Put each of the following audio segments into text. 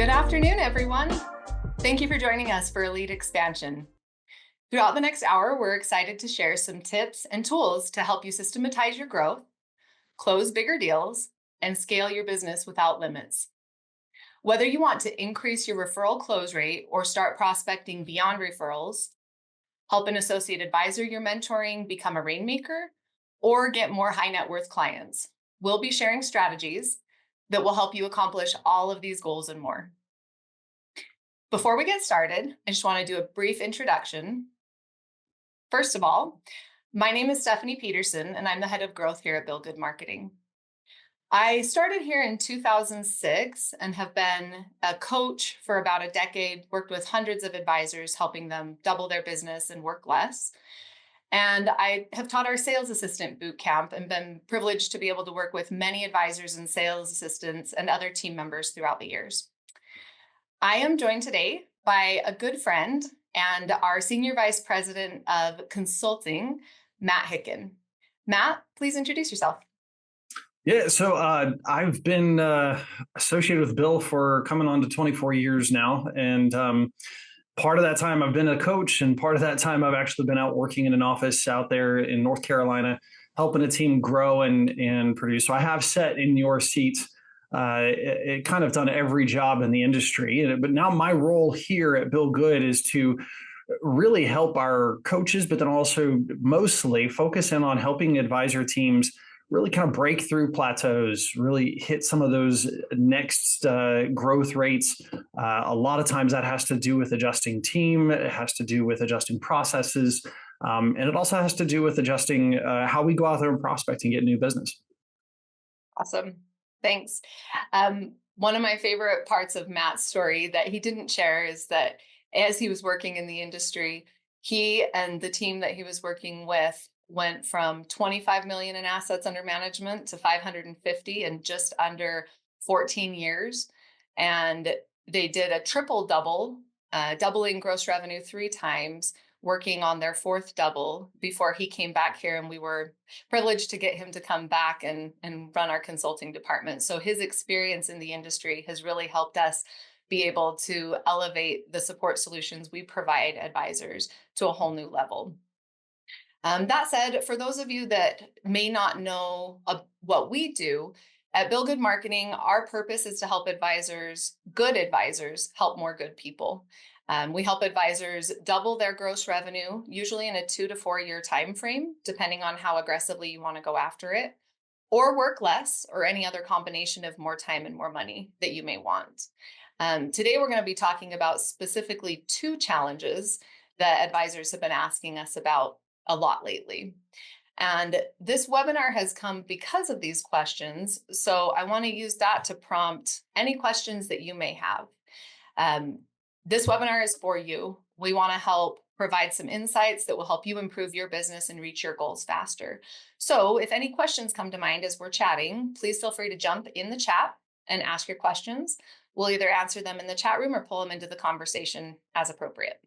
Good afternoon, everyone. Thank you for joining us for Elite Expansion. Throughout the next hour, we're excited to share some tips and tools to help you systematize your growth, close bigger deals, and scale your business without limits. Whether you want to increase your referral close rate or start prospecting beyond referrals, help an associate advisor you're mentoring become a rainmaker, or get more high net worth clients, we'll be sharing strategies that will help you accomplish all of these goals and more. Before we get started, I just want to do a brief introduction. First of all, my name is Stephanie Peterson, and I'm the head of growth here at Bill Good Marketing. I started here in 2006 and have been a coach for about a decade, worked with hundreds of advisors, helping them double their business and work less. And I have taught our sales assistant boot camp and been privileged to be able to work with many advisors and sales assistants and other team members throughout the years. I am joined today by a good friend and our Senior Vice President of Consulting, Matt Hickman. Matt, please introduce yourself. Yeah, so I've been associated with Bill for coming on to 24 years now. And part of that time I've been a coach, and part of that time I've actually been out working in an office out there in North Carolina, helping a team grow and produce. So I have sat in your seat, it kind of done every job in the industry. But now my role here at Bill Good is to really help our coaches, but then also mostly focus in on helping advisor teams really kind of break through plateaus, really hit some of those next growth rates. A lot of times that has to do with adjusting team. It has to do with adjusting processes. And it also has to do with adjusting how we go out there and prospect and get new business. Awesome. Thanks. One of my favorite parts of Matt's story that he didn't share is that as he was working in the industry, he and the team that he was working with went from 25 million in assets under management to 550 in just under 14 years. And they did a triple double, doubling gross revenue 3 times, working on their 4th double before he came back here. And we were privileged to get him to come back and run our consulting department. So his experience in the industry has really helped us be able to elevate the support solutions we provide advisors to a whole new level. That said, for those of you that may not know what we do, at Bill Good Marketing, our purpose is to help good advisors, help more good people. We help advisors double their gross revenue, usually in a 2 to 4 year time frame, depending on how aggressively you want to go after it, or work less, or any other combination of more time and more money that you may want. Today, we're going to be talking about specifically 2 challenges that advisors have been asking us about a lot lately. And this webinar has come because of these questions. So I want to use that to prompt any questions that you may have. This webinar is for you. We want to help provide some insights that will help you improve your business and reach your goals faster. So if any questions come to mind as we're chatting, please feel free to jump in the chat and ask your questions. We'll either answer them in the chat room or pull them into the conversation as appropriate.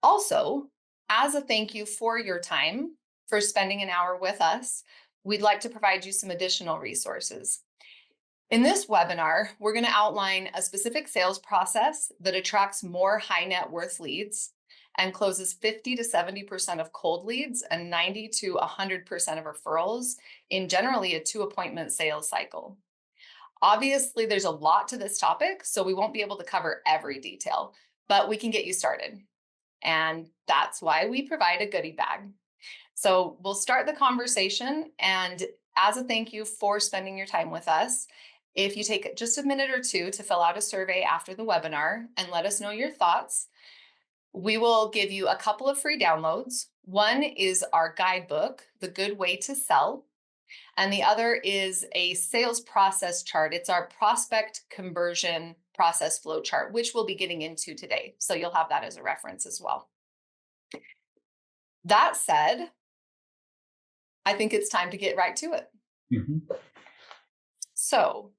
Also, as a thank you for your time, for spending an hour with us, we'd like to provide you some additional resources. In this webinar, we're going to outline a specific sales process that attracts more high net worth leads and closes 50 to 70% of cold leads and 90 to 100% of referrals in generally a 2-appointment sales cycle. Obviously, there's a lot to this topic, so we won't be able to cover every detail, but we can get you started. And that's why we provide a goodie bag. So we'll start the conversation. And as a thank you for spending your time with us, if you take just a minute or 2 to fill out a survey after the webinar and let us know your thoughts, we will give you a couple of free downloads. One is our guidebook, The Good Way to Sell. And the other is a sales process chart. It's our prospect conversion process flow chart, which we'll be getting into today. So you'll have that as a reference as well. That said, I think it's time to get right to it. Mm-hmm. So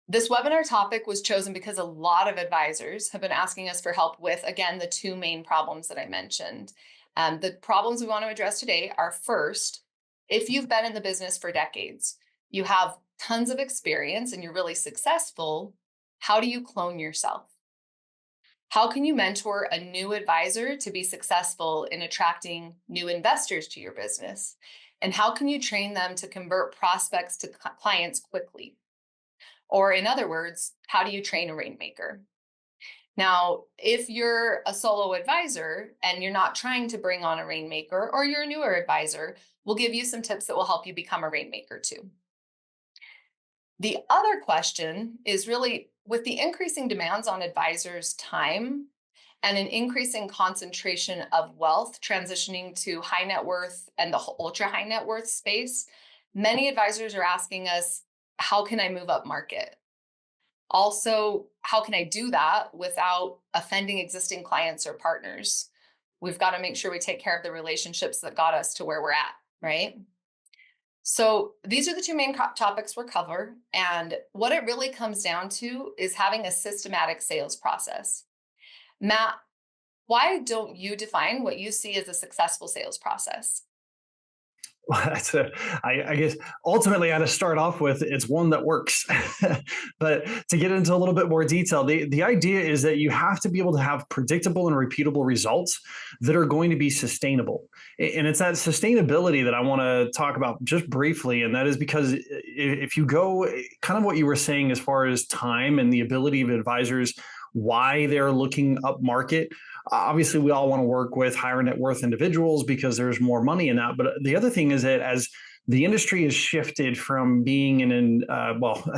this webinar topic was chosen because a lot of advisors have been asking us for help with, again, the 2 main problems that I mentioned. The problems we want to address today are, first, if you've been in the business for decades, you have tons of experience and you're really successful. How do you clone yourself? How can you mentor a new advisor to be successful in attracting new investors to your business? And how can you train them to convert prospects to clients quickly? Or in other words, how do you train a rainmaker? Now, if you're a solo advisor and you're not trying to bring on a rainmaker, or you're a newer advisor, we'll give you some tips that will help you become a rainmaker too. The other question is really, with the increasing demands on advisors' time and an increasing concentration of wealth transitioning to high net worth and the ultra high net worth space, many advisors are asking us, how can I move up market? Also, how can I do that without offending existing clients or partners? We've got to make sure we take care of the relationships that got us to where we're at, right? So these are the two main topics we'll cover. And what it really comes down to is having a systematic sales process. Matt, why don't you define what you see as a successful sales process? Well, I guess ultimately I had to start off with it's one that works. But to get into a little bit more detail, the idea is that you have to be able to have predictable and repeatable results that are going to be sustainable. And it's that sustainability that I want to talk about just briefly. And that is because if you go kind of what you were saying as far as time and the ability of advisors, why they're looking up market. Obviously, we all want to work with higher net worth individuals because there's more money in that. But the other thing is that as the industry has shifted from being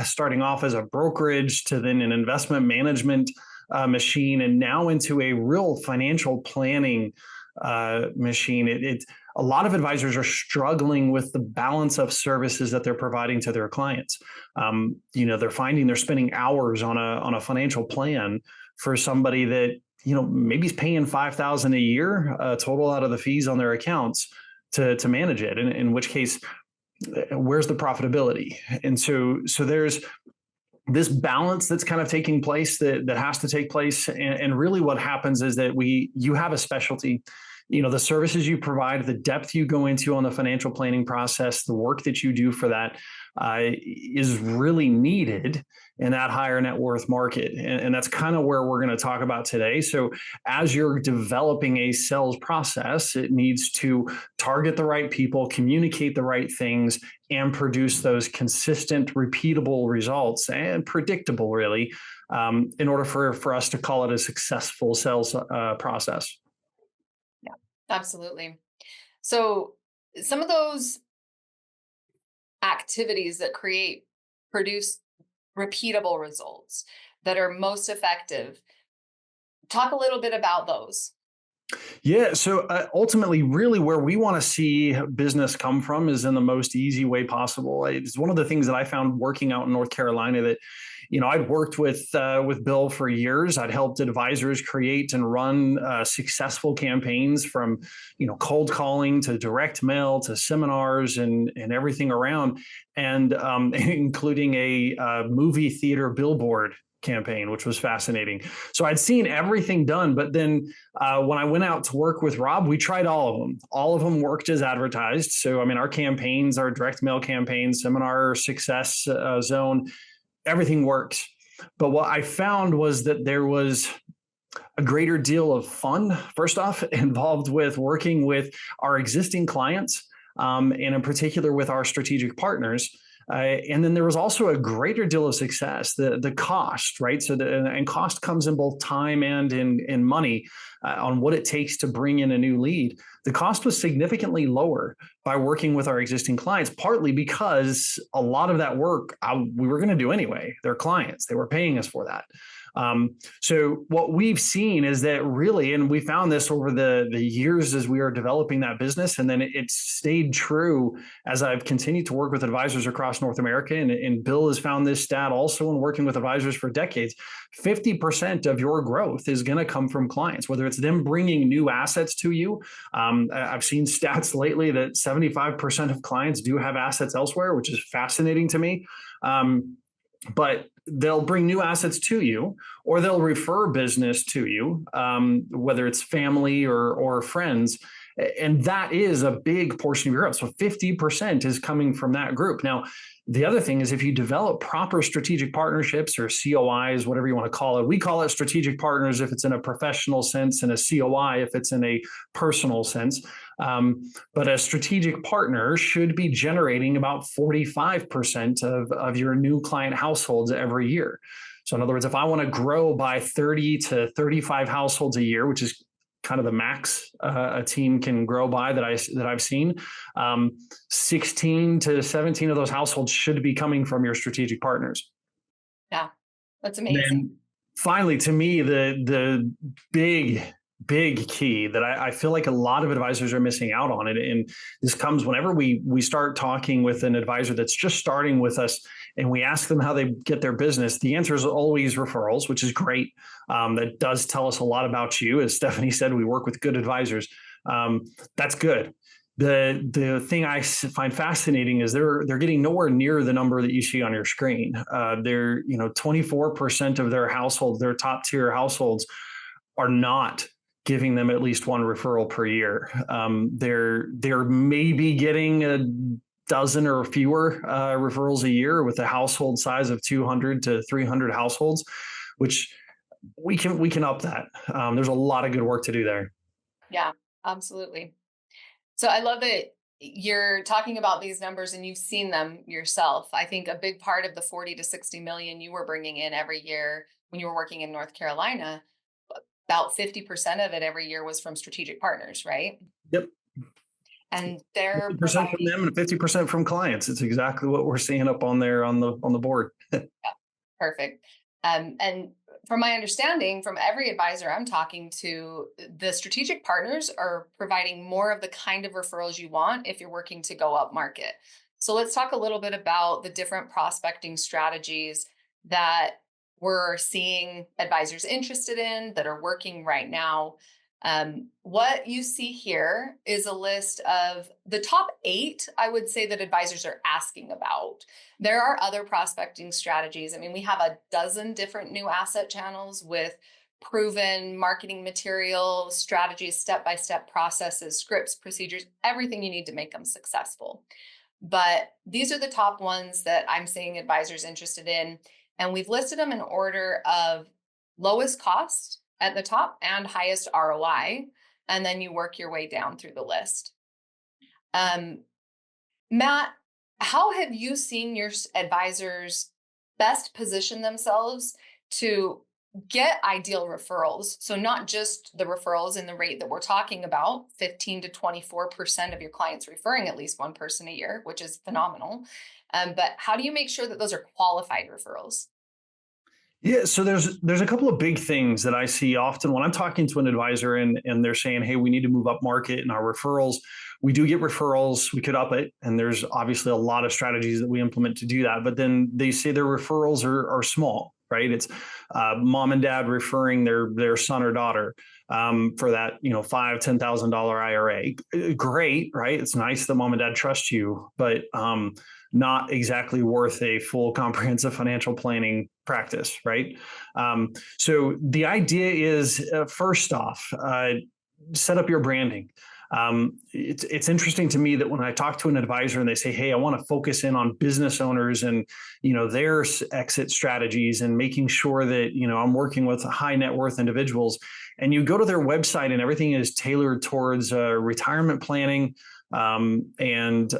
starting off as a brokerage to then an investment management machine, and now into a real financial planning machine, a lot of advisors are struggling with the balance of services that they're providing to their clients. They're finding they're spending hours on a financial plan for somebody that maybe is paying $5,000 a year total out of the fees on their accounts to manage it. In which case, where's the profitability? And so there's this balance that's kind of taking place that has to take place. And really what happens is that you have a specialty. The services you provide, the depth you go into on the financial planning process, the work that you do for that is really needed in that higher net worth market. And that's kind of where we're going to talk about today. So as you're developing a sales process, it needs to target the right people, communicate the right things, and produce those consistent, repeatable results and predictable, really, in order for us to call it a successful sales process. Yeah, absolutely. So some of those activities that produce repeatable results that are most effective, talk a little bit about those. Yeah. So ultimately, really where we want to see business come from is in the most easy way possible. It's one of the things that I found working out in North Carolina that, I'd worked with Bill for years. I'd helped advisors create and run successful campaigns from, cold calling to direct mail to seminars and everything around, and including a movie theater billboard campaign, which was fascinating. So I'd seen everything done, but then when I went out to work with Rob, we tried all of them. All of them worked as advertised. So, our campaigns, our direct mail campaigns, seminar success zone, everything works. But what I found was that there was a greater deal of fun, first off, involved with working with our existing clients, and in particular with our strategic partners. And then there was also a greater deal of success, the cost, right? So and cost comes in both time and in money on what it takes to bring in a new lead. The cost was significantly lower by working with our existing clients, partly because a lot of that work we were going to do anyway. They're clients. They were paying us for that. So what we've seen is that really, and we found this over the years as we are developing that business, and then it stayed true as I've continued to work with advisors across North America. And Bill has found this stat also in working with advisors for decades. 50% of your growth is going to come from clients, whether it's them bringing new assets to you. I've seen stats lately that 75% of clients do have assets elsewhere, which is fascinating to me. But they'll bring new assets to you, or they'll refer business to you, whether it's family or friends. And that is a big portion of your growth. So 50% is coming from that group. Now, the other thing is if you develop proper strategic partnerships or COIs, whatever you want to call it, we call it strategic partners if it's in a professional sense, and a COI if it's in a personal sense. But a strategic partner should be generating about 45% of your new client households every year. So in other words, if I want to grow by 30 to 35 households a year, which is kind of the max a team can grow by that I've seen, 16 to 17 of those households should be coming from your strategic partners. Yeah, that's amazing. And finally, to me, the big key that I feel like a lot of advisors are missing out on it, and this comes whenever we start talking with an advisor that's just starting with us and we ask them how they get their business, the answer is always referrals, which is great. That does tell us a lot about you. As Stephanie said, we work with good advisors. That's good. The thing I find fascinating is they're getting nowhere near the number that you see on your screen. They're 24% of their households, their top tier households, are not giving them at least one referral per year. They're maybe getting a dozen or fewer referrals a year with a household size of 200 to 300 households, which we can up that. There's a lot of good work to do there. Yeah, absolutely. So I love that you're talking about these numbers and you've seen them yourself. I think a big part of the 40 to 60 million you were bringing in every year when you were working in North Carolina, about 50% of it every year was from strategic partners, right? Yep. And they're 50% from them and 50% from clients. It's exactly what we're seeing up on there on the board. Yeah, perfect. And from my understanding, from every advisor I'm talking to, the strategic partners are providing more of the kind of referrals you want if you're working to go up market. So let's talk a little bit about the different prospecting strategies that we're seeing advisors interested in that are working right now. What you see here is a list of the top 8, I would say, that advisors are asking about. There are other prospecting strategies. I mean, we have a dozen different new asset channels with proven marketing material, strategies, step-by-step processes, scripts, procedures, everything you need to make them successful. But these are the top ones that I'm seeing advisors interested in. And we've listed them in order of lowest cost at the top and highest ROI. And then you work your way down through the list. Matt, how have you seen your advisors best position themselves to get ideal referrals? So not just the referrals in the rate that we're talking about, 15 to 24% of your clients referring at least one person a year, which is phenomenal. But how do you make sure that those are qualified referrals? Yeah, so there's a couple of big things that I see often when I'm talking to an advisor and they're saying, hey, we need to move up market in our referrals. We do get referrals, we could up it. And there's obviously a lot of strategies that we implement to do that. But then they say their referrals are small, right? It's mom and dad referring their son or daughter for that, $5,000, $10,000 IRA. Great, right? It's nice that mom and dad trust you, but not exactly worth a full comprehensive financial planning practice, right? So the idea is, first off, set up your branding. It's interesting to me that when I talk to an advisor and they say, hey, I want to focus in on business owners and, their exit strategies and making sure that, I'm working with high net worth individuals, and you go to their website and everything is tailored towards retirement planning, and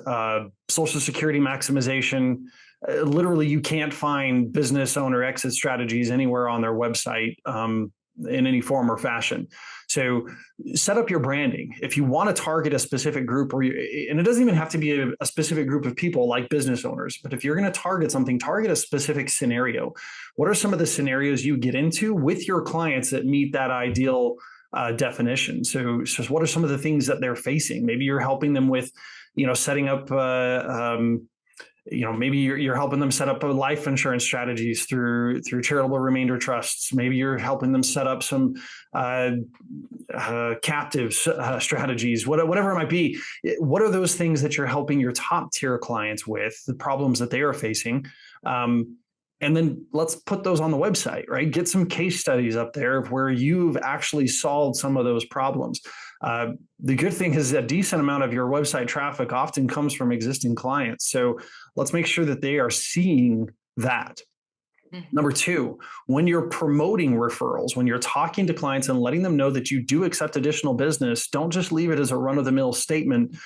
Social Security maximization. Literally, you can't find business owner exit strategies anywhere on their website in any form or fashion. So set up your branding. If you want to target a specific group, and it doesn't even have to be a specific group of people like business owners, but if you're going to target something, target a specific scenario. What are some of the scenarios you get into with your clients that meet that ideal definition? So what are some of the things that they're facing? Maybe you're helping them with, setting up, maybe you're helping them set up life insurance strategies through charitable remainder trusts. Maybe you're helping them set up some captive strategies, whatever it might be. What are those things that you're helping your top tier clients with, the problems that they are facing? And then let's put those on the website, right? Get some case studies up there of where you've actually solved some of those problems. The good thing is a decent amount of your website traffic often comes from existing clients. So let's make sure that they are seeing that. Number two, when you're promoting referrals, when you're talking to clients and letting them know that you do accept additional business, don't just leave it as a run of the mill statement.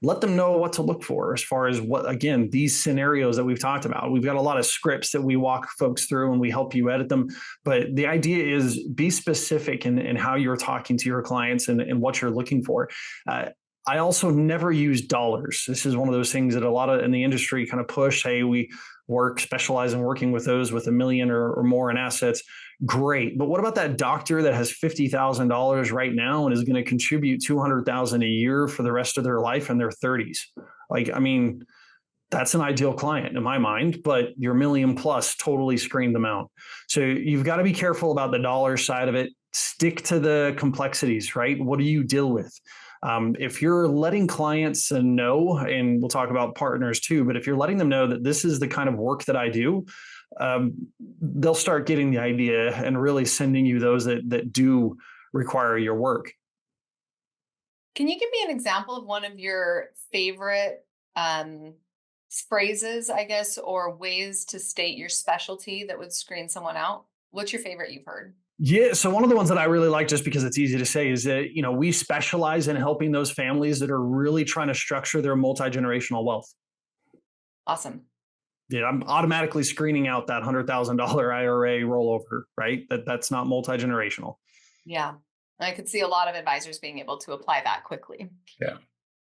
Let them know what to look for as far as what, again, these scenarios that we've talked about. We've got a lot of scripts that we walk folks through and we help you edit them. But the idea is be specific in how you're talking to your clients and what you're looking for. I also never use dollars. This is one of those things that a lot of in the industry kind of push. Hey, we specialize in working with those with $1 million or more in assets. Great. But what about that doctor that has $50,000 right now and is going to contribute $200,000 a year for the rest of their life in their 30s? Like, I mean, that's an ideal client in my mind, but your $1 million plus totally screened them out. So you've got to be careful about the dollar side of it. Stick to the complexities, right? What do you deal with? If you're letting clients know, and we'll talk about partners too, but if you're letting them know that this is the kind of work that I do, they'll start getting the idea and really sending you those that do require your work. Can you give me an example of one of your favorite phrases, I guess, or ways to state your specialty that would screen someone out? What's your favorite you've heard? Yeah. So one of the ones that I really like, just because it's easy to say, is that, we specialize in helping those families that are really trying to structure their multi-generational wealth. Awesome. Yeah, I'm automatically screening out that $100,000 IRA rollover, right? That's not multi-generational. Yeah. I could see a lot of advisors being able to apply that quickly. Yeah.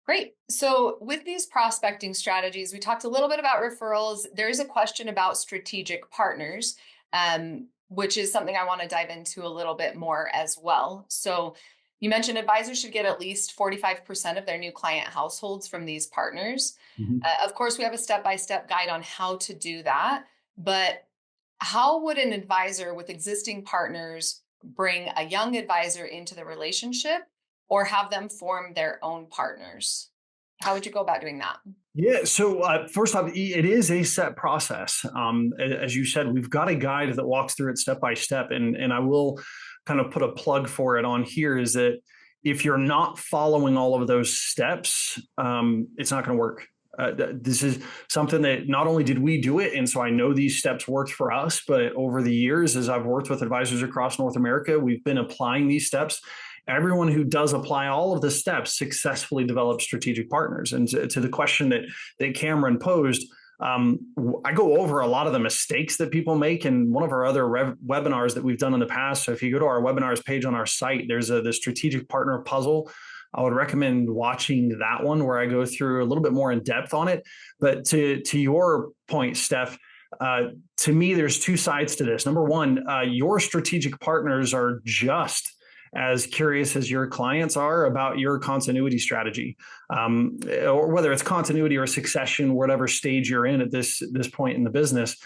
Great. So with these prospecting strategies, we talked a little bit about referrals. There's a question about strategic partners, which is something I want to dive into a little bit more as well. So you mentioned advisors should get at least 45% of their new client households from these partners. Mm-hmm. Of course, we have a step-by-step guide on how to do that, but how would an advisor with existing partners bring a young advisor into the relationship or have them form their own partners? How would you go about doing that? Yeah. So first off, it is a set process. As you said, we've got a guide that walks through it step by step. And I will kind of put a plug for it on here is that if you're not following all of those steps, it's not going to work. This is something that not only did we do it, and so I know these steps worked for us, but over the years, as I've worked with advisors across North America, we've been applying these steps. Everyone who does apply all of the steps successfully develops strategic partners. And to the question that Cameron posed, I go over a lot of the mistakes that people make in one of our other webinars that we've done in the past. So if you go to our webinars page on our site, there's the strategic partner puzzle. I would recommend watching that one where I go through a little bit more in depth on it. But to your point, Steph, to me, there's two sides to this. Number one, your strategic partners are just as curious as your clients are about your continuity strategy, or whether it's continuity or succession, whatever stage you're in at this point in the business.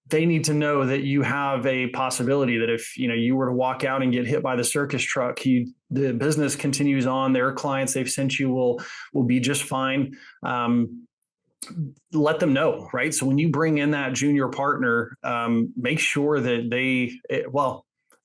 They need to know that you have a possibility that if you were to walk out and get hit by the circus truck, the business continues on. Their clients they've sent you will be just fine. Let them know, right? So when you bring in that junior partner, make sure that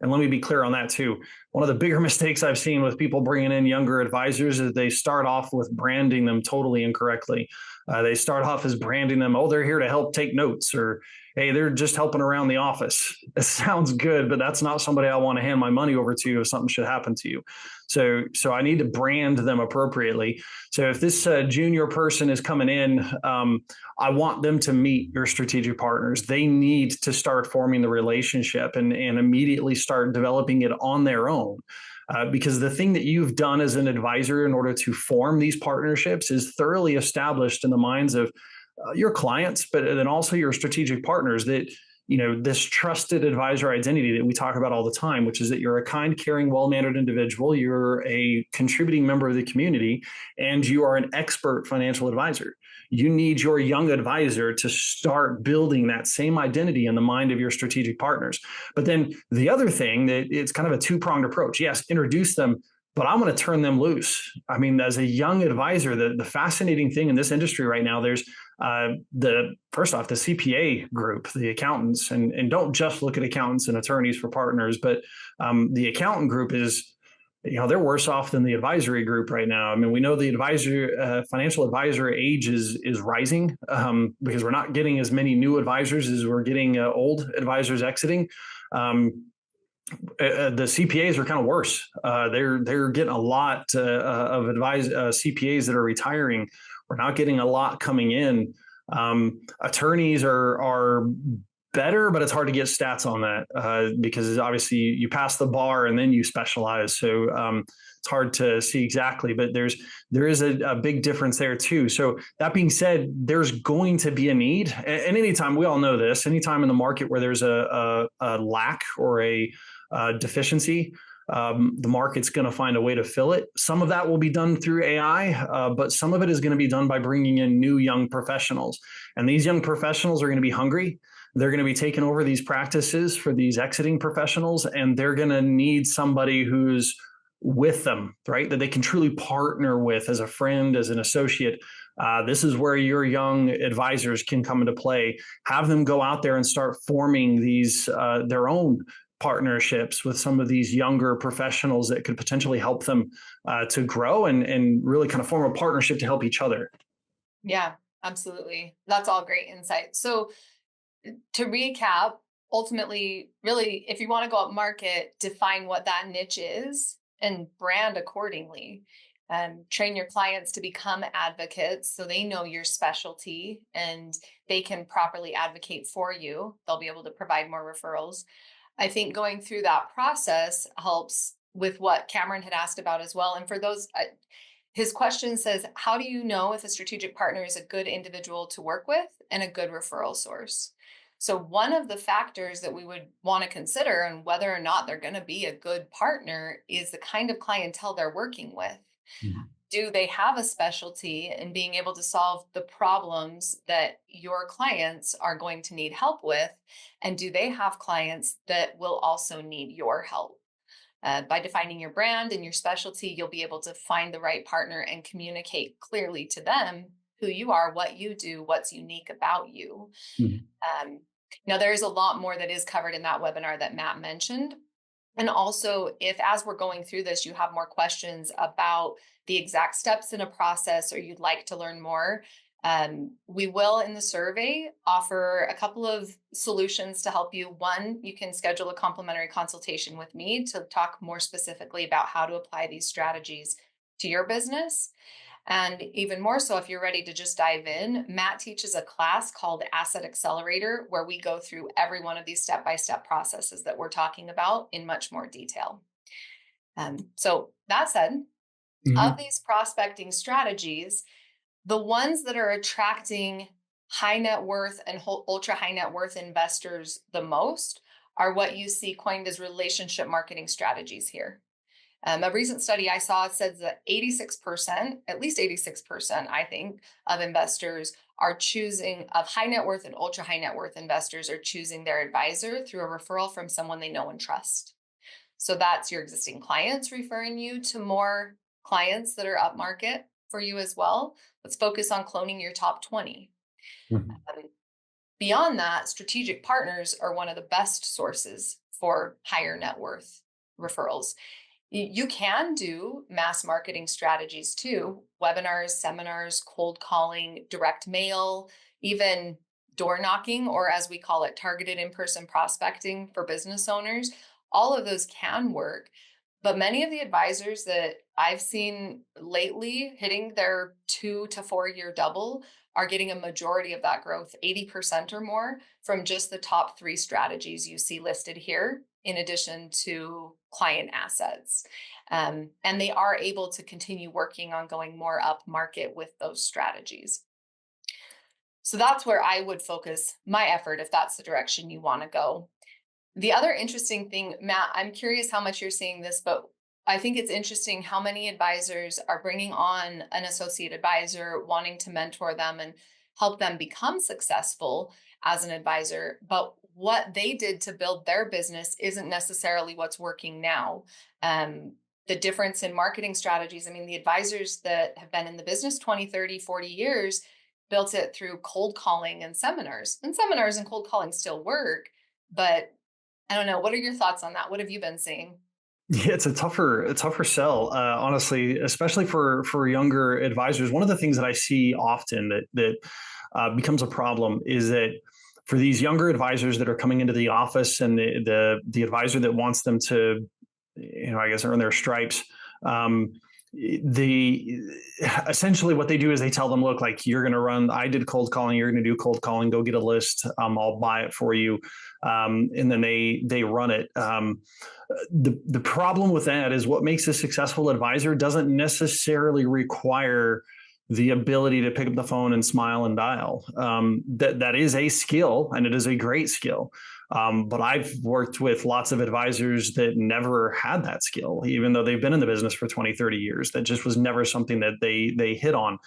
and let me be clear on that too. One of the bigger mistakes I've seen with people bringing in younger advisors is they start off with branding them totally incorrectly. They start off as branding them, they're here to help take notes, or hey, they're just helping around the office. It sounds good, but that's not somebody I want to hand my money over to if something should happen to you. So I need to brand them appropriately. So if this junior person is coming in, I want them to meet your strategic partners. They need to start forming the relationship and immediately start developing it on their own. Because the thing that you've done as an advisor in order to form these partnerships is thoroughly established in the minds of your clients, but then also your strategic partners, that this trusted advisor identity that we talk about all the time, which is that you're a kind, caring, well-mannered individual, you're a contributing member of the community, and you are an expert financial advisor. You need your young advisor to start building that same identity in the mind of your strategic partners. But then the other thing, that it's kind of a two-pronged approach. Yes, introduce them, but I'm going to turn them loose. I mean, as a young advisor, the fascinating thing in this industry right now, there's The first off, the CPA group, the accountants, and don't just look at accountants and attorneys for partners, but the accountant group is, they're worse off than the advisory group right now. I mean, we know the financial advisor age is rising because we're not getting as many new advisors as we're getting old advisors exiting. The CPAs are kind of worse. They're getting a lot of CPAs that are retiring. We're not getting a lot coming in. Attorneys are better, but it's hard to get stats on that because obviously you pass the bar and then you specialize. So it's hard to see exactly, but there is a big difference there too. So that being said, there's going to be a need, and anytime, we all know this, anytime in the market where there's a lack or a deficiency, the market's going to find a way to fill it. Some of that will be done through AI, but some of it is going to be done by bringing in new young professionals. And these young professionals are going to be hungry. They're going to be taking over these practices for these exiting professionals, and they're going to need somebody who's with them, right? That they can truly partner with as a friend, as an associate. This is where your young advisors can come into play. Have them go out there and start forming these their own partnerships with some of these younger professionals that could potentially help them to grow and really kind of form a partnership to help each other. Yeah, absolutely. That's all great insight. So to recap, ultimately, really, if you want to go up market, define what that niche is and brand accordingly. Train your clients to become advocates so they know your specialty and they can properly advocate for you. They'll be able to provide more referrals. I think going through that process helps with what Cameron had asked about as well. And for those, his question says, how do you know if a strategic partner is a good individual to work with and a good referral source? So one of the factors that we would want to consider and whether or not they're going to be a good partner is the kind of clientele they're working with. Mhm. Do they have a specialty in being able to solve the problems that your clients are going to need help with? And do they have clients that will also need your help? By defining your brand and your specialty, you'll be able to find the right partner and communicate clearly to them who you are, what you do, what's unique about you. Mhm. Now, there's a lot more that is covered in that webinar that Matt mentioned. And also, if as we're going through this, you have more questions about the exact steps in a process or you'd like to learn more, we will in the survey offer a couple of solutions to help you. One, you can schedule a complimentary consultation with me to talk more specifically about how to apply these strategies to your business. And even more so, if you're ready to just dive in, Matt teaches a class called Asset Accelerator, where we go through every one of these step-by-step processes that we're talking about in much more detail. So that said, of Mhm. these prospecting strategies, the ones that are attracting high net worth and ultra high net worth investors the most are what you see coined as relationship marketing strategies here. A recent study I saw says that 86%, at least 86%, I think, of investors are choosing, of high net worth and ultra high net worth investors are choosing their advisor through a referral from someone they know and trust. So that's your existing clients referring you to more clients that are up market for you as well. Let's focus on cloning your top 20. Mhm. Um, Beyond that, strategic partners are one of the best sources for higher net worth referrals. You can do mass marketing strategies too, webinars, seminars, cold calling, direct mail, even door knocking, or as we call it, targeted in-person prospecting for business owners. All of those can work. But many of the advisors that I've seen lately hitting their 2 to 4 year double are getting a majority of that growth, 80% or more, from just the top 3 strategies you see listed here, in addition to client assets. And they are able to continue working on going more up market with those strategies. So that's where I would focus my effort if that's the direction you want to go. The other interesting thing, Matt, I'm curious how much you're seeing this, but I think it's interesting how many advisors are bringing on an associate advisor, wanting to mentor them and help them become successful as an advisor. But what they did to build their business isn't necessarily what's working now. The difference in marketing strategies, I mean, the advisors that have been in the business 20, 30, 40 years, built it through cold calling and seminars. And seminars and cold calling still work, but I don't know. What are your thoughts on that? What have you been seeing? Yeah, it's a tougher sell, honestly, especially for younger advisors. One of the things that I see often that becomes a problem is that for these younger advisors that are coming into the office, and the advisor that wants them to, I guess, earn their stripes. The Essentially what they do is they tell them, look, like, you're going to run, I did cold calling, you're going to do cold calling, go get a list, I'll buy it for you, and then they run it. The problem with that is what makes a successful advisor doesn't necessarily require the ability to pick up the phone and smile and dial. That is a skill, and it is a great skill. But I've worked with lots of advisors that never had that skill, even though they've been in the business for 20, 30 years. That just was never something that they hit on.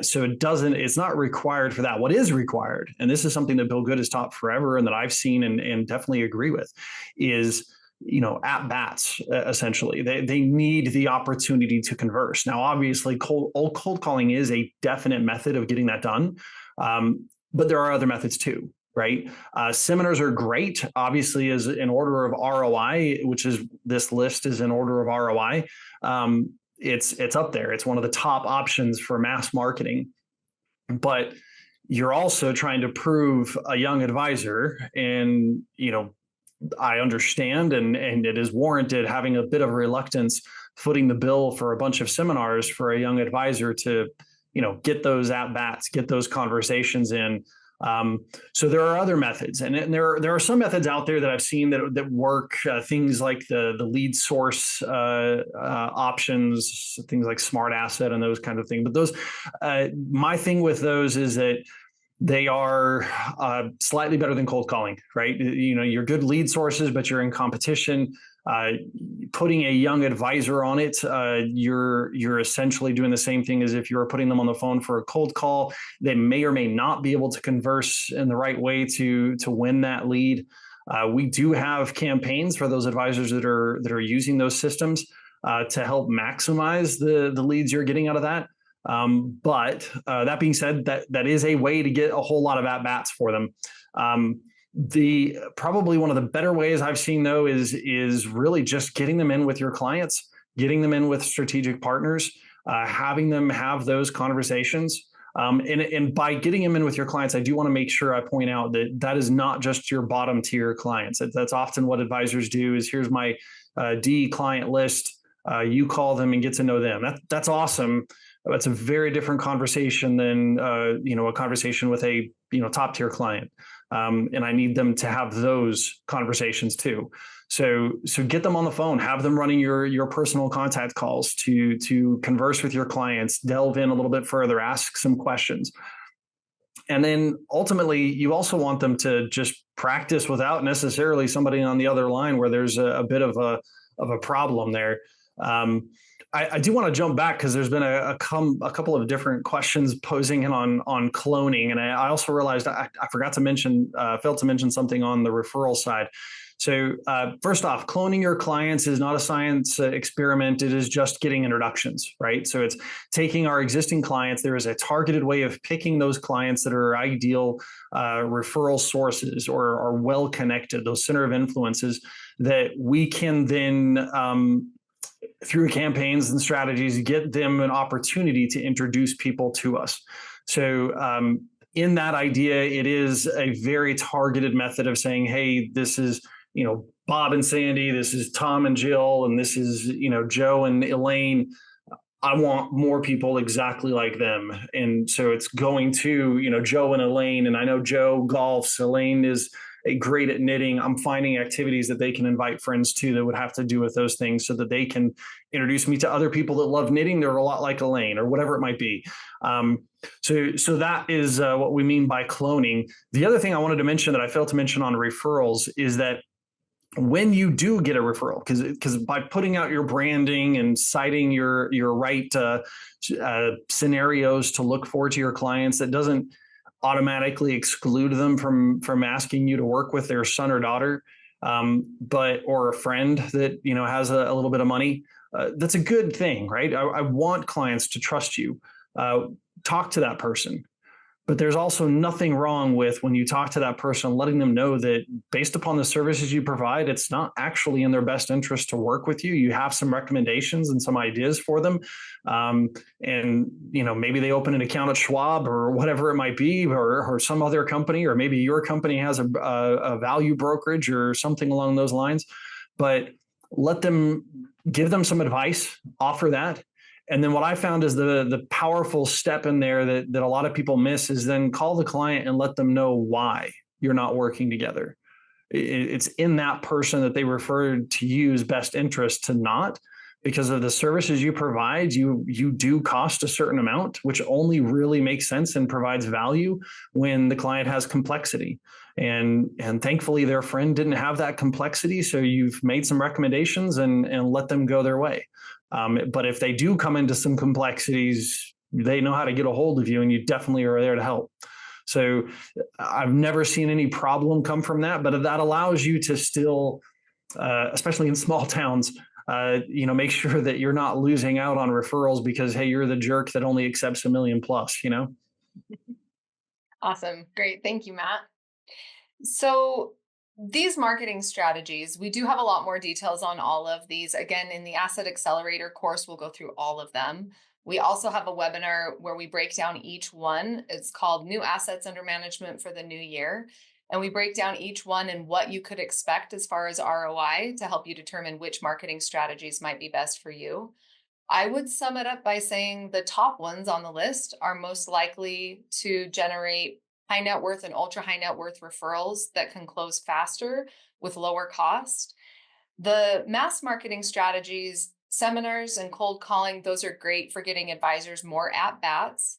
So it's not required for that. What is required, and this is something that Bill Good has taught forever and that I've seen and definitely agree with, is at bats. Essentially, they need the opportunity to converse. Now, obviously, cold calling is a definite method of getting that done, but there are other methods too. Right. Seminars are great, obviously, as in order of ROI, which is, this list is in order of ROI. It's up there. It's one of the top options for mass marketing. But you're also trying to prove a young advisor, and I understand, and it is warranted, having a bit of reluctance footing the bill for a bunch of seminars for a young advisor to, get those at bats, get those conversations in. So there are other methods, and there are some methods out there that I've seen that work. Things like the lead source options, things like Smart Asset and those kind of things. But those, my thing with those is that they are slightly better than cold calling, right? You're good lead sources, but you're in competition. Putting a young advisor on it, you're essentially doing the same thing as if you were putting them on the phone for a cold call. They may or may not be able to converse in the right way to win that lead. We do have campaigns for those advisors that are using those systems to help maximize the leads you're getting out of that. But that being said, that is a way to get a whole lot of at bats for them. Probably one of the better ways I've seen, though, is really just getting them in with your clients, getting them in with strategic partners, having them have those conversations. And by getting them in with your clients, I do want to make sure I point out that is not just your bottom tier clients. That's often what advisors do. Is, here's my D client list. You call them and get to know them. That's awesome. That's a very different conversation than a conversation with a top tier client. And I need them to have those conversations too. So get them on the phone, have them running your personal contact calls to converse with your clients, delve in a little bit further, ask some questions. And then ultimately, you also want them to just practice without necessarily somebody on the other line where there's a bit of a problem there. I do want to jump back because there's been a couple of different questions posing in on cloning, and I also realized I failed to mention something on the referral side. So first off, cloning your clients is not a science experiment. It is just getting introductions, right? So it's taking our existing clients. There is a targeted way of picking those clients that are ideal referral sources or are well connected, those center of influences that we can then through campaigns and strategies, get them an opportunity to introduce people to us. So in that idea, it is a very targeted method of saying, hey, this is, Bob and Sandy, this is Tom and Jill, and this is, Joe and Elaine. I want more people exactly like them. And so it's going to, Joe and Elaine, and I know Joe golfs, Elaine is great at knitting. I'm finding activities that they can invite friends to that would have to do with those things so that they can introduce me to other people that love knitting. They're a lot like Elaine or whatever it might be. So that is what we mean by cloning. The other thing I wanted to mention that I failed to mention on referrals is that when you do get a referral, because by putting out your branding and citing your right scenarios to look for to your clients, that doesn't automatically exclude them from asking you to work with their son or daughter, or a friend that has a little bit of money. That's a good thing, right? I want clients to trust you. Talk to that person. But there's also nothing wrong with when you talk to that person, letting them know that based upon the services you provide, it's not actually in their best interest to work with you. You have some recommendations and some ideas for them. And, maybe they open an account at Schwab or whatever it might be, or some other company, or maybe your company has a value brokerage or something along those lines. But give them some advice, offer that. And then what I found is the powerful step in there that a lot of people miss is then call the client and let them know why you're not working together. It's in that person that they referred to you's best interest to not, because of the services you provide, you do cost a certain amount, which only really makes sense and provides value when the client has complexity. And thankfully their friend didn't have that complexity. So you've made some recommendations and let them go their way. But if they do come into some complexities, they know how to get a hold of you, and you definitely are there to help. So I've never seen any problem come from that, but that allows you to still, especially in small towns, make sure that you're not losing out on referrals because, hey, you're the jerk that only accepts $1 million plus, Awesome. Great. Thank you, Matt. So these marketing strategies, we do have a lot more details on all of these. Again, in the Asset Accelerator course, we'll go through all of them. We also have a webinar where we break down each one. It's called New Assets Under Management for the New Year. And we break down each one and what you could expect as far as ROI to help you determine which marketing strategies might be best for you. I would sum it up by saying the top ones on the list are most likely to generate high net worth and ultra high net worth referrals that can close faster with lower cost. The mass marketing strategies, seminars and cold calling, those are great for getting advisors more at bats.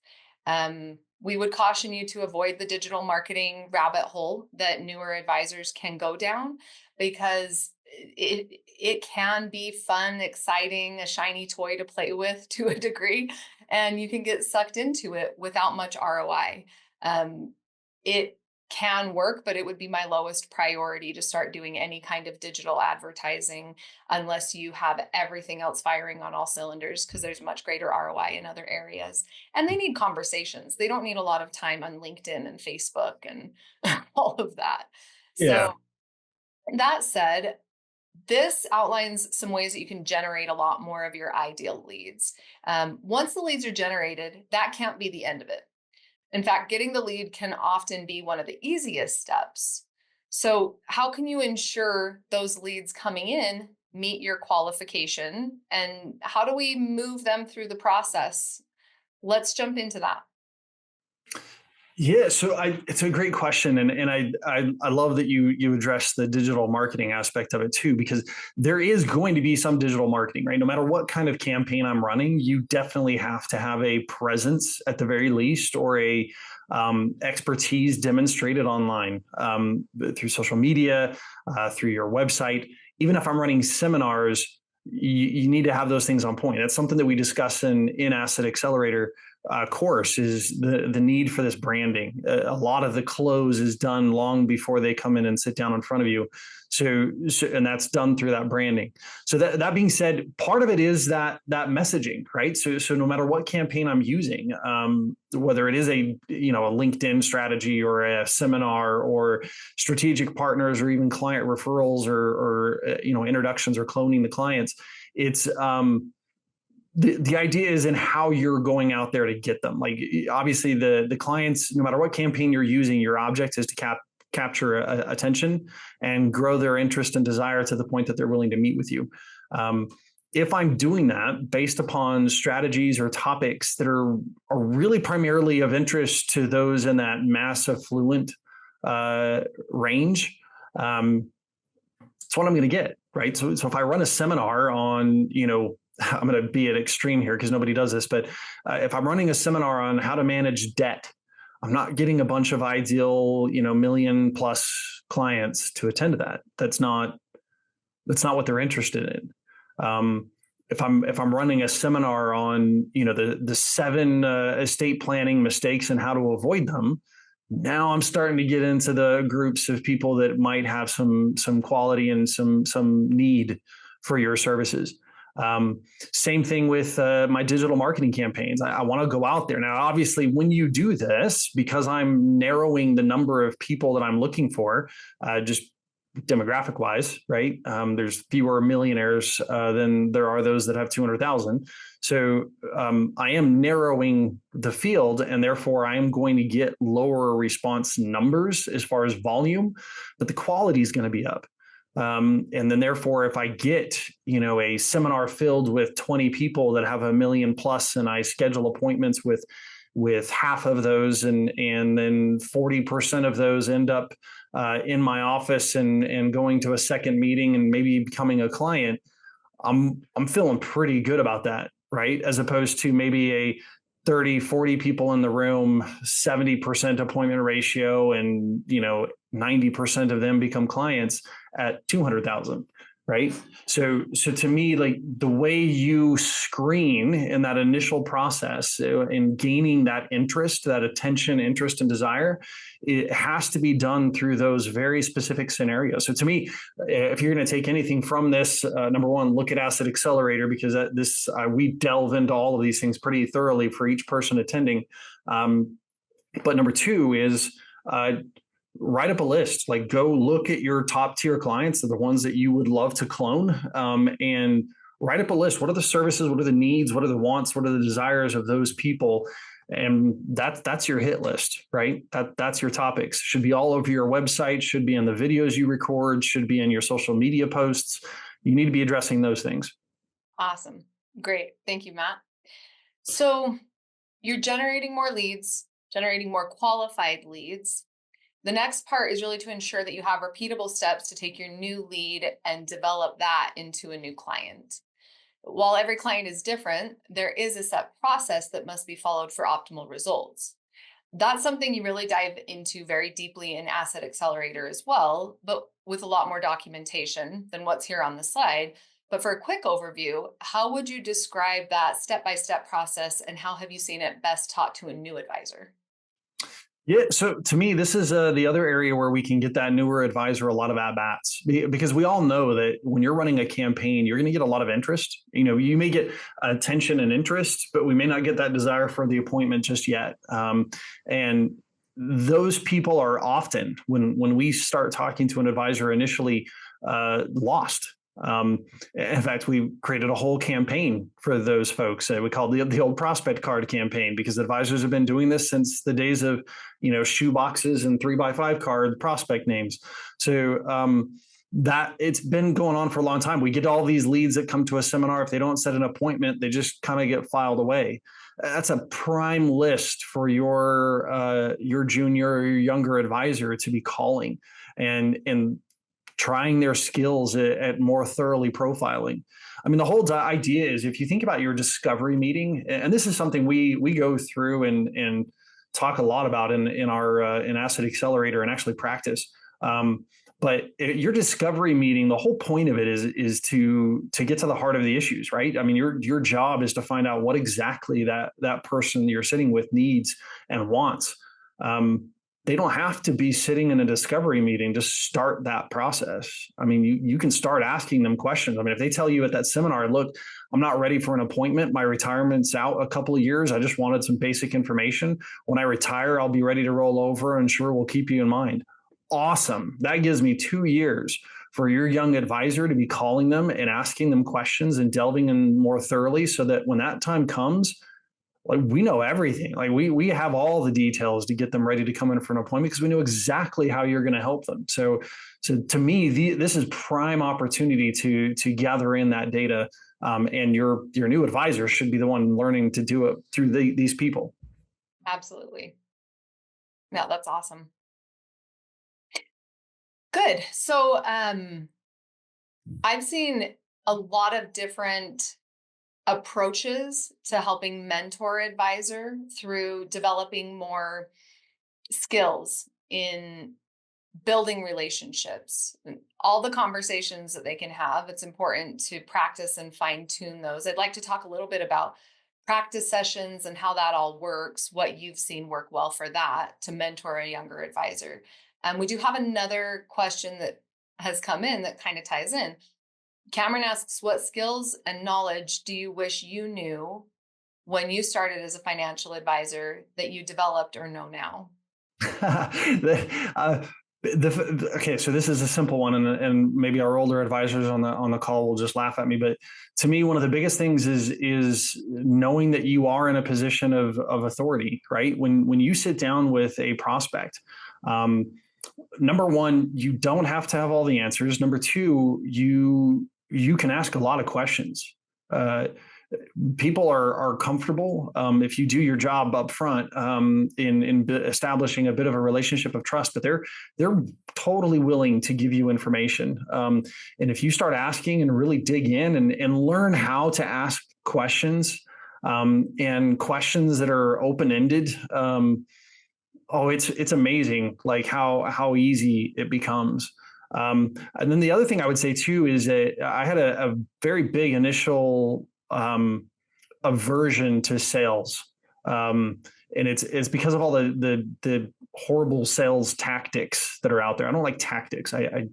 We would caution you to avoid the digital marketing rabbit hole that newer advisors can go down, because it can be fun, exciting, a shiny toy to play with to a degree, and you can get sucked into it without much ROI. It can work, but it would be my lowest priority to start doing any kind of digital advertising unless you have everything else firing on all cylinders, because there's much greater ROI in other areas. And they need conversations. They don't need a lot of time on LinkedIn and Facebook and all of that. Yeah. So that said, this outlines some ways that you can generate a lot more of your ideal leads. Once the leads are generated, that can't be the end of it. In fact, getting the lead can often be one of the easiest steps. So how can you ensure those leads coming in meet your qualification, and how do we move them through the process? Let's jump into that. Yeah, so it's a great question, and I love that you address the digital marketing aspect of it too, because there is going to be some digital marketing, right? No matter what kind of campaign I'm running, you definitely have to have a presence at the very least, or a expertise demonstrated online, through social media, through your website. Even if I'm running seminars, you need to have those things on point. That's something that we discuss in Asset Accelerator course, is the need for this branding. A lot of the close is done long before they come in and sit down in front of you. So and that's done through that branding. So that being said, part of it is that messaging, right? So no matter what campaign I'm using, whether it is a LinkedIn strategy or a seminar or strategic partners or even client referrals or introductions or cloning the clients, it's the idea is in how you're going out there to get them. Like, obviously the clients, no matter what campaign you're using, your object is to capture attention and grow their interest and desire to the point that they're willing to meet with you. If I'm doing that based upon strategies or topics that are really primarily of interest to those in that mass affluent range, it's what I'm going to get, right? So if I run a seminar on, I'm going to be at extreme here because nobody does this, but if I'm running a seminar on how to manage debt, I'm not getting a bunch of ideal, million plus clients to attend to that. That's not what they're interested in. If I'm running a seminar on, the 7 estate planning mistakes and how to avoid them, now I'm starting to get into the groups of people that might have some quality and some need for your services. Same thing with my digital marketing campaigns. I want to go out there. Now, obviously, when you do this, because I'm narrowing the number of people that I'm looking for, just demographic wise, right? There's fewer millionaires than there are those that have 200,000. So I am narrowing the field, and therefore I am going to get lower response numbers as far as volume, but the quality is going to be up. And then therefore, if I get, a seminar filled with 20 people that have 1 million plus, and I schedule appointments with half of those, and then 40% of those end up in my office and going to a second meeting and maybe becoming a client, I'm feeling pretty good about that, right? As opposed to maybe a 30, 40 people in the room, 70% appointment ratio, and 90% of them become clients at 200,000, right? So to me, like, the way you screen in that initial process in gaining that interest, that attention, interest, and desire, it has to be done through those very specific scenarios. So to me, if you're going to take anything from this, number one, look at Asset Accelerator, because we delve into all of these things pretty thoroughly for each person attending. But number two is write up a list. Like, go look at your top tier clients, the ones that you would love to clone, and write up a list. What are the services? What are the needs? What are the wants? What are the desires of those people? And that's your hit list, right? That's your topics. Should be all over your website, should be in the videos you record, should be in your social media posts. You need to be addressing those things. Awesome. Great. Thank you, Matt. So you're generating more leads, generating more qualified leads. The next part is really to ensure that you have repeatable steps to take your new lead and develop that into a new client. While every client is different, there is a set process that must be followed for optimal results. That's something you really dive into very deeply in Asset Accelerator as well, but with a lot more documentation than what's here on the slide. But for a quick overview, how would you describe that step-by-step process, and how have you seen it best taught to a new advisor? Yeah. So to me, this is the other area where we can get that newer advisor a lot of at-bats, because we all know that when you're running a campaign, you're going to get a lot of interest. You may get attention and interest, but we may not get that desire for the appointment just yet. And those people are often, when we start talking to an advisor initially, lost. In fact, we created a whole campaign for those folks. We called the old prospect card campaign, because advisors have been doing this since the days of, shoe boxes and 3x5 card prospect names. So that it's been going on for a long time. We get all these leads that come to a seminar. If they don't set an appointment, they just kind of get filed away. That's a prime list for your junior or your younger advisor to be calling and trying their skills at more thoroughly profiling. I mean, the whole idea is, if you think about your discovery meeting, and this is something we go through and talk a lot about in our in Asset Accelerator, and actually practice. But your discovery meeting, the whole point of it is to get to the heart of the issues, right? I mean, your job is to find out what exactly that person you're sitting with needs and wants. They don't have to be sitting in a discovery meeting to start that process. I mean, you can start asking them questions. I mean, if they tell you at that seminar, look, I'm not ready for an appointment. My retirement's out a couple of years. I just wanted some basic information. When I retire, I'll be ready to roll over, and sure, we'll keep you in mind. Awesome. That gives me 2 years for your young advisor to be calling them and asking them questions and delving in more thoroughly, so that when that time comes, like, we know everything. Like, we have all the details to get them ready to come in for an appointment, because we know exactly how you're going to help them. So to me, this is prime opportunity to gather in that data, and your new advisor should be the one learning to do it through these people. Absolutely. Yeah, that's awesome. Good. So I've seen a lot of different approaches to helping mentor advisor through developing more skills in building relationships and all the conversations that they can have. It's important to practice and fine tune those. I'd like to talk a little bit about practice sessions and how that all works, what you've seen work well for that to mentor a younger advisor. We do have another question that has come in that kind of ties in. Cameron asks, what skills and knowledge do you wish you knew when you started as a financial advisor that you developed or know now? the, uh, okay, so this is a simple one, and maybe our older advisors on the call will just laugh at me. But to me, one of the biggest things is knowing that you are in a position of authority, right? When you sit down with a prospect, um, number one, you don't have to have all the answers. Number two, you can ask a lot of questions. Uh, People are comfortable if you do your job up front in establishing a bit of a relationship of trust, but they're totally willing to give you information. And if you start asking and really dig in and learn how to ask questions, and questions that are open ended. Oh, it's amazing, like how easy it becomes. And then the other thing I would say too is that I had a very big initial aversion to sales, and it's because of all the horrible sales tactics that are out there. I don't like tactics. I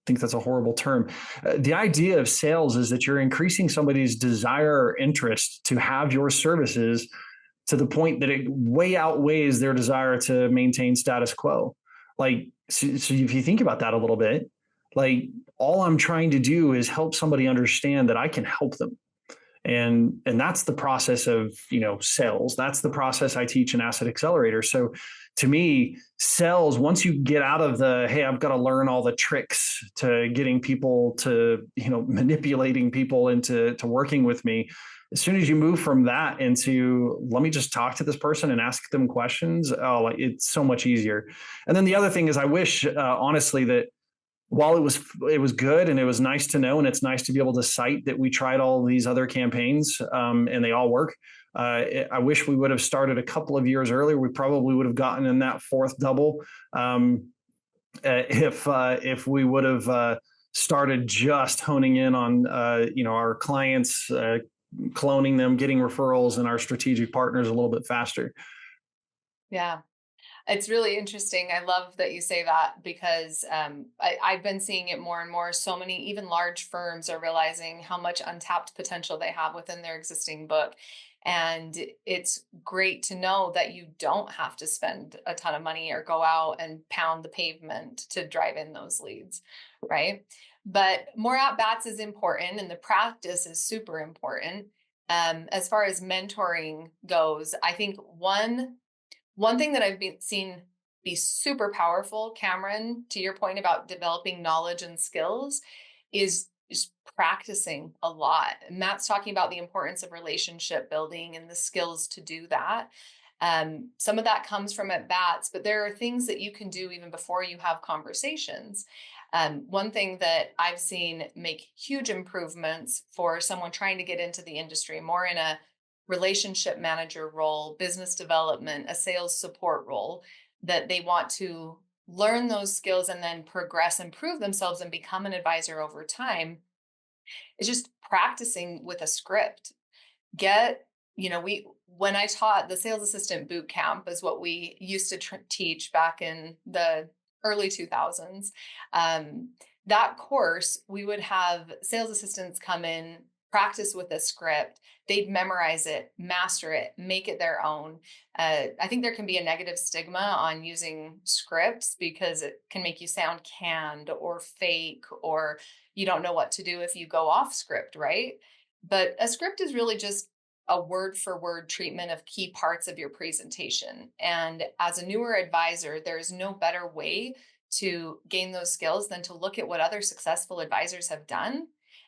think that's a horrible term. The idea of sales is that you're increasing somebody's desire or interest to have your services to the point that it way outweighs their desire to maintain status quo. Like, so if you think about that a little bit, like all I'm trying to do is help somebody understand that I can help them. And that's the process of, sales. That's the process I teach in Asset Accelerator. So to me, sales, once you get out of the, hey, I've got to learn all the tricks to getting people to, manipulating people into working with me, as soon as you move from that into, let me just talk to this person and ask them questions, oh, it's so much easier. And then the other thing is, I wish, honestly, that while it was good and it was nice to know, and it's nice to be able to cite that we tried all these other campaigns, and they all work. I wish we would have started a couple of years earlier. We probably would have gotten in that fourth double, if we would have started just honing in on our clients, cloning them, getting referrals, and our strategic partners a little bit faster. Yeah. It's really interesting. I love that you say that because I've been seeing it more and more. So many, even large firms, are realizing how much untapped potential they have within their existing book. And it's great to know that you don't have to spend a ton of money or go out and pound the pavement to drive in those leads, right? But more at bats is important, and the practice is super important. As far as mentoring goes, I think one thing that I've seen be super powerful, Cameron, to your point about developing knowledge and skills, is just practicing a lot. And Matt's talking about the importance of relationship building and the skills to do that. Some of that comes from at bats, but there are things that you can do even before you have conversations. One thing that I've seen make huge improvements for someone trying to get into the industry, more in a relationship manager role, business development, a sales support role, that they want to learn those skills and then progress, improve themselves, and become an advisor over time, is just practicing with a script. When I taught the sales assistant boot camp, is what we used to teach back in the early 2000s. That course, we would have sales assistants come in, practice with a script. They'd memorize it, master it, make it their own. I think there can be a negative stigma on using scripts because it can make you sound canned or fake, or you don't know what to do if you go off script, right? But a script is really just a word for word treatment of key parts of your presentation. And as a newer advisor, there's no better way to gain those skills than to look at what other successful advisors have done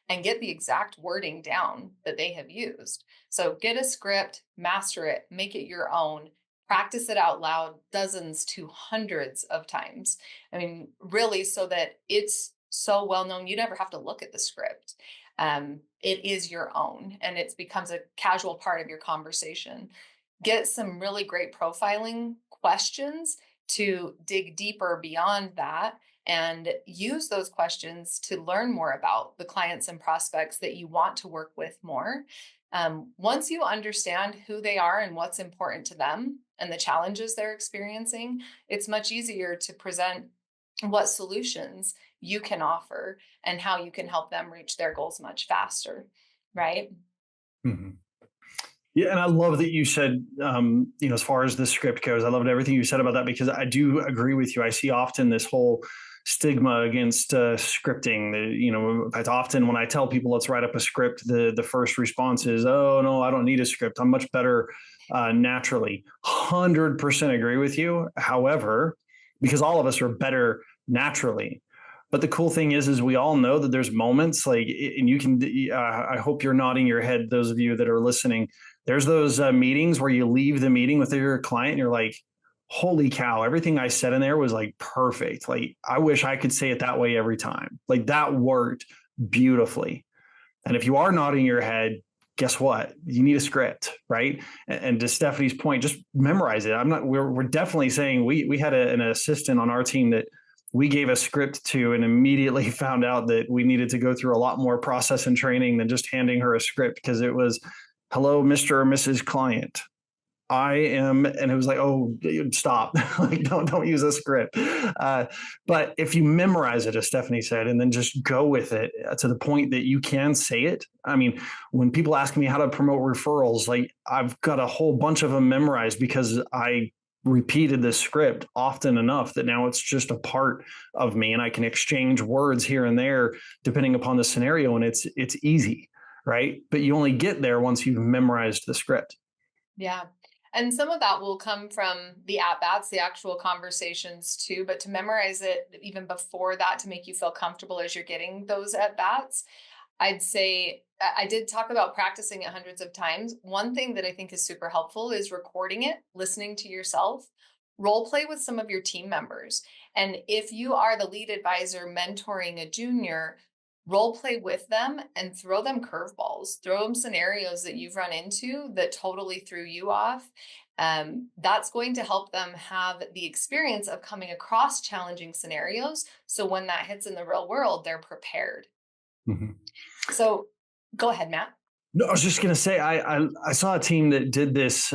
and get the exact wording down that they have used. So get a script, master it, make it your own, practice it out loud dozens to hundreds of times. I mean, really, so that it's so well known, you never have to look at the script. It is your own, and it becomes a casual part of your conversation. Get some really great profiling questions to dig deeper beyond that, and use those questions to learn more about the clients and prospects that you want to work with more. Once you understand who they are and what's important to them and the challenges they're experiencing, it's much easier to present what solutions you can offer and how you can help them reach their goals much faster, right? Mm-hmm. Yeah, and I love that you said, as far as the script goes, I loved everything you said about that, because I do agree with you. I see often this whole stigma against scripting. In fact, often when I tell people let's write up a script, the first response is, "Oh no, I don't need a script. I'm much better naturally." 100% agree with you. However, because all of us are better naturally. But the cool thing is we all know that there's moments like, and you can. I hope you're nodding your head. Those of you that are listening, there's those meetings where you leave the meeting with your client and you're like, holy cow, everything I said in there was like perfect. Like, I wish I could say it that way every time. Like, that worked beautifully. And if you are nodding your head, guess what? You need a script, right? And to Stephanie's point, just memorize it. We're definitely saying we had an assistant on our team that we gave a script to and immediately found out that we needed to go through a lot more process and training than just handing her a script, because it was, hello, Mr. or Mrs. Client. I am, and it was like, oh, stop. Like, don't use a script. But if you memorize it, as Stephanie said, and then just go with it to the point that you can say it. I mean, when people ask me how to promote referrals, like, I've got a whole bunch of them memorized because I repeated this script often enough that now it's just a part of me, and I can exchange words here and there depending upon the scenario, and it's easy, right? But you only get there once you've memorized the script. Yeah. And some of that will come from the at-bats, the actual conversations too, but to memorize it even before that to make you feel comfortable as you're getting those at-bats, I'd say I did talk about practicing it hundreds of times. One thing that I think is super helpful is recording it, listening to yourself, role play with some of your team members. And if you are the lead advisor mentoring a junior, role play with them and throw them curveballs, throw them scenarios that you've run into that totally threw you off. That's going to help them have the experience of coming across challenging scenarios. So when that hits in the real world, they're prepared. Mm-hmm. So go ahead, Matt. No, I was just going to say, I saw a team that did this.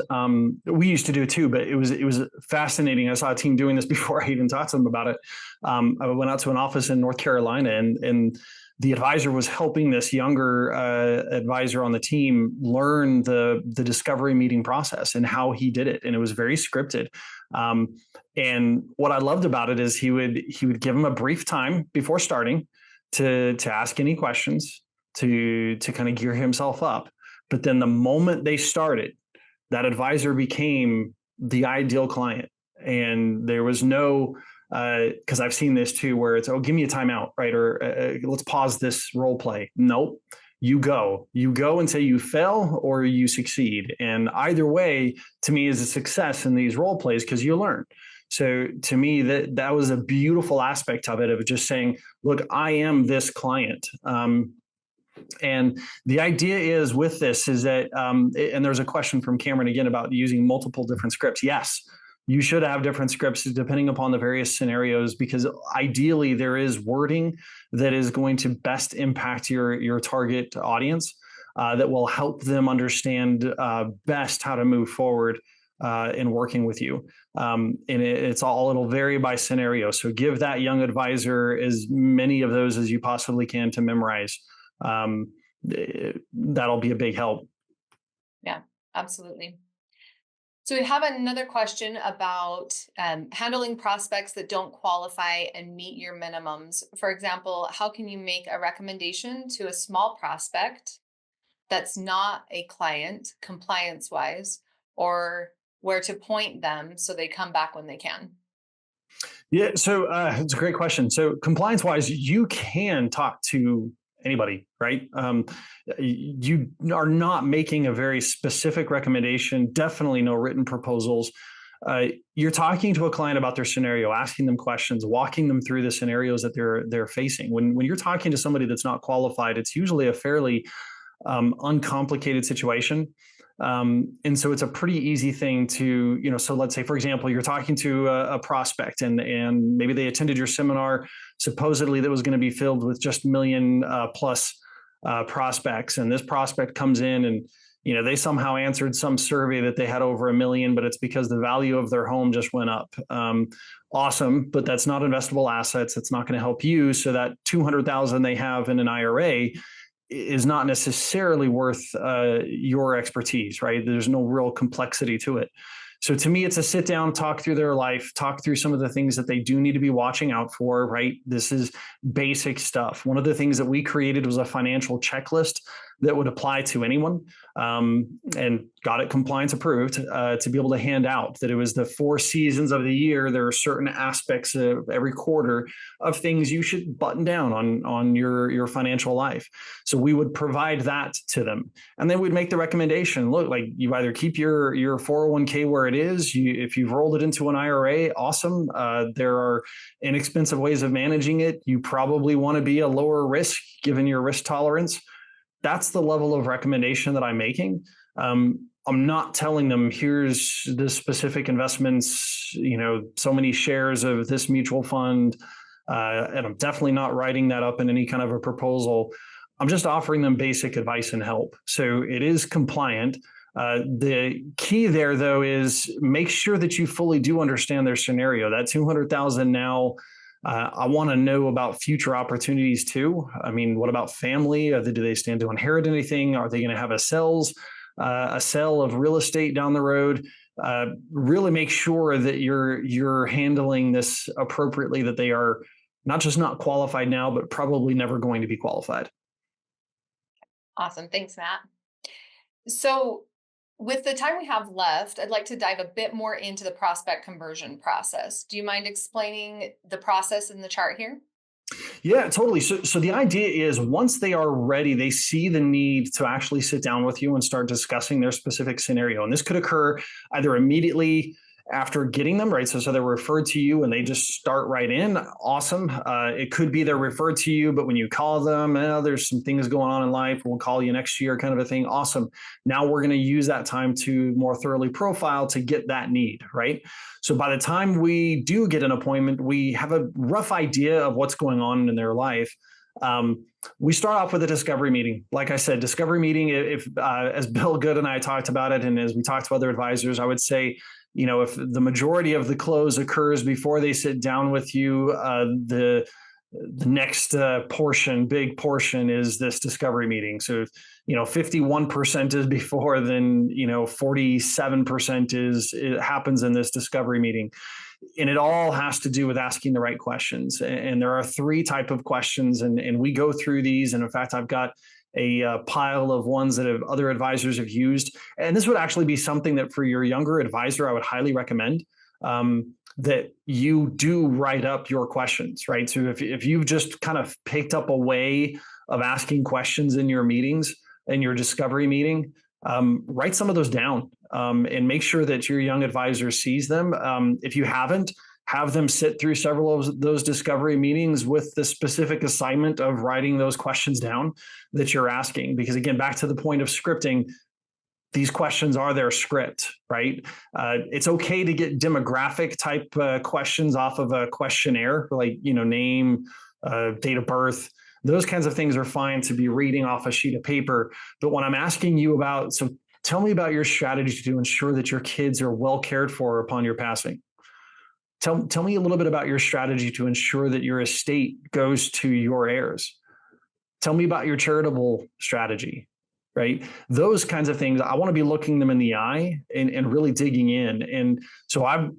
We used to do it too, but it was fascinating. I saw a team doing this before I even talked to them about it. I went out to an office in North Carolina, and the advisor was helping this younger advisor on the team learn the discovery meeting process and how he did it, and it was very scripted. And what I loved about it is he would give him a brief time before starting to ask any questions, to kind of gear himself up. But then the moment they started, that advisor became the ideal client. And there was no, because I've seen this too, where it's, oh, give me a timeout, right? Or let's pause this role play. Nope. You go until you fail or you succeed. And either way, to me, is a success in these role plays, because you learn. So to me, that was a beautiful aspect of it, of just saying, look, I am this client. And the idea is with this is that, and there's a question from Cameron again about using multiple different scripts. Yes, you should have different scripts depending upon the various scenarios, because ideally there is wording that is going to best impact your target audience, that will help them understand best how to move forward in working with you. And it'll vary by scenario. So give that young advisor as many of those as you possibly can to memorize. That'll be a big help. Yeah, absolutely. So we have another question about handling prospects that don't qualify and meet your minimums. For example, how can you make a recommendation to a small prospect that's not a client compliance-wise, or where to point them so they come back when they can? Yeah, so it's a great question. So compliance-wise, you can talk to anybody, right? You are not making a very specific recommendation, definitely no written proposals. You're talking to a client about their scenario, asking them questions, walking them through the scenarios that they're facing. When you're talking to somebody that's not qualified, it's usually a fairly uncomplicated situation. And so it's a pretty easy thing to, so let's say, for example, you're talking to a prospect and maybe they attended your seminar, supposedly that was going to be filled with just 1 million plus prospects. And this prospect comes in and They somehow answered some survey that they had over 1 million, but it's because the value of their home just went up. Awesome, but that's not investable assets. It's not going to help you. So that 200,000 they have in an IRA is not necessarily worth your expertise, right? There's no real complexity to it. So to me, it's a sit down, talk through their life, talk through some of the things that they do need to be watching out for, right? This is basic stuff. One of the things that we created was a financial checklist that would apply to anyone, and got it compliance approved, to be able to hand out. That it was the 4 seasons of the year. There are certain aspects of every quarter of things you should button down on your financial life. So we would provide that to them, and then we'd make the recommendation. Look, like, you either keep your 401k where it is. If you've rolled it into an IRA, awesome. There are inexpensive ways of managing it. You probably want to be a lower risk given your risk tolerance. That's the level of recommendation that I'm making. I'm not telling them, here's the specific investments, so many shares of this mutual fund. And I'm definitely not writing that up in any kind of a proposal. I'm just offering them basic advice and help. So it is compliant. The key there, though, is make sure that you fully do understand their scenario. That 200,000 now, I want to know about future opportunities too. I mean, what about family? Do they stand to inherit anything? Are they going to have a sale of real estate down the road? Really make sure that you're handling this appropriately, that they are not just not qualified now, but probably never going to be qualified. Awesome. Thanks, Matt. So with the time we have left, I'd like to dive a bit more into the prospect conversion process. Do you mind explaining the process in the chart here? Yeah, totally. So the idea is, once they are ready, they see the need to actually sit down with you and start discussing their specific scenario. And this could occur either immediately after getting them, right? So they're referred to you and they just start right in. Awesome. It could be they're referred to you, but when you call them, there's some things going on in life. We'll call you next year, kind of a thing. Awesome. Now we're going to use that time to more thoroughly profile to get that need, right? So by the time we do get an appointment, we have a rough idea of what's going on in their life. We start off with a discovery meeting. Like I said, discovery meeting, if as Bill Good and I talked about it, and as we talked to other advisors, I would say, if the majority of the close occurs before they sit down with you, the next big portion is this discovery meeting. So, 51% is before, then, 47% it happens in this discovery meeting. And it all has to do with asking the right questions. And there are 3 types of questions, and we go through these. And in fact, I've got a pile of ones that other advisors have used. And this would actually be something that for your younger advisor, I would highly recommend, that you do write up your questions, right? So if you've just kind of picked up a way of asking questions in your meetings, in your discovery meeting, write some of those down, and make sure that your young advisor sees them. If you haven't, have them sit through several of those discovery meetings with the specific assignment of writing those questions down that you're asking. Because again, back to the point of scripting, these questions are their script, right? It's okay to get demographic type questions off of a questionnaire, like, name, date of birth. Those kinds of things are fine to be reading off a sheet of paper. But when I'm asking you about, so tell me about your strategy to ensure that your kids are well cared for upon your passing. Tell me a little bit about your strategy to ensure that your estate goes to your heirs. Tell me about your charitable strategy, right? Those kinds of things. I want to be looking them in the eye and really digging in. And so I've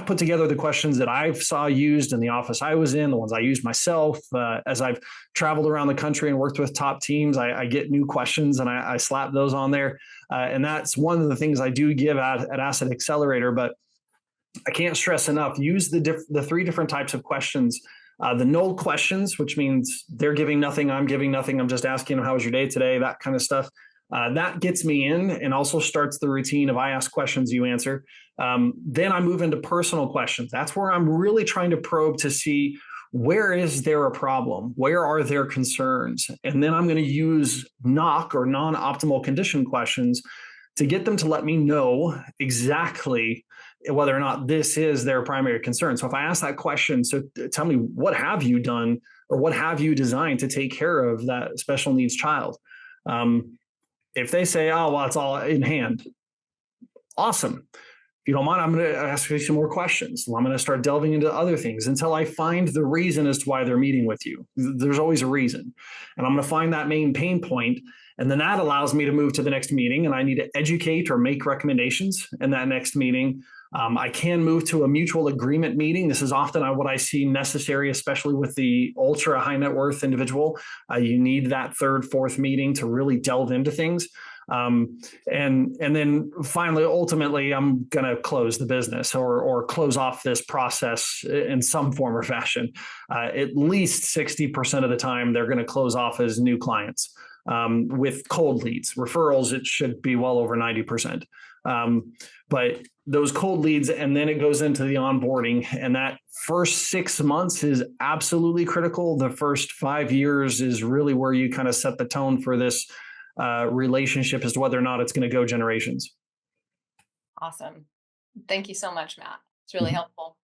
put together the questions that I saw used in the office I was in, the ones I used myself. As I've traveled around the country and worked with top teams, I get new questions and I slap those on there. And that's one of the things I do give at Asset Accelerator. But I can't stress enough, use the 3 different types of questions. The null questions, which means they're giving nothing, I'm giving nothing, I'm just asking them, how was your day today, that kind of stuff. That gets me in and also starts the routine of I ask questions, you answer. Then I move into personal questions. That's where I'm really trying to probe to see, where is there a problem? Where are their concerns? And then I'm going to use NOC, or non-optimal condition questions, to get them to let me know exactly whether or not this is their primary concern. So if I ask that question, so tell me, what have you done or what have you designed to take care of that special needs child? If they say, oh, well, it's all in hand, awesome. If you don't mind, I'm going to ask you some more questions. I'm going to start delving into other things until I find the reason as to why they're meeting with you. There's always a reason. And I'm going to find that main pain point. And then that allows me to move to the next meeting. And I need to educate or make recommendations in that next meeting. I can move to a mutual agreement meeting. This is often what I see necessary, especially with the ultra high net worth individual. You need that third, fourth meeting to really delve into things. And then finally, ultimately, I'm going to close the business or close off this process in some form or fashion. At least 60% of the time, they're going to close off as new clients. With cold leads, referrals, it should be well over 90%. But those cold leads, and then it goes into the onboarding, and that first 6 months is absolutely critical. The first 5 years is really where you kind of set the tone for this relationship as to whether or not it's going to go generations. Awesome. Thank you so much, Matt. It's really helpful.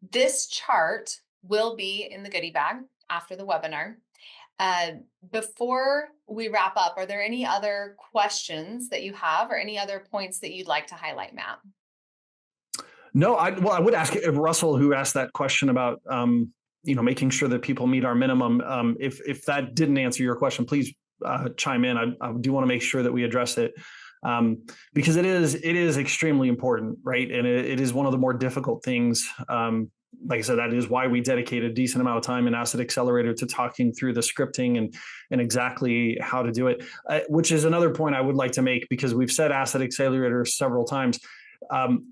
This chart will be in the goodie bag after the webinar. Before we wrap up, are there any other questions that you have or any other points that you'd like to highlight, Matt? No, I would ask Russell, who asked that question about making sure that people meet our minimum. If that didn't answer your question, please chime in. I do want to make sure that we address it because it is extremely important, right? And it is one of the more difficult things. Like I said, that is why we dedicate a decent amount of time in Asset Accelerator to talking through the scripting and exactly how to do it, which is another point I would like to make because we've said Asset Accelerator several times.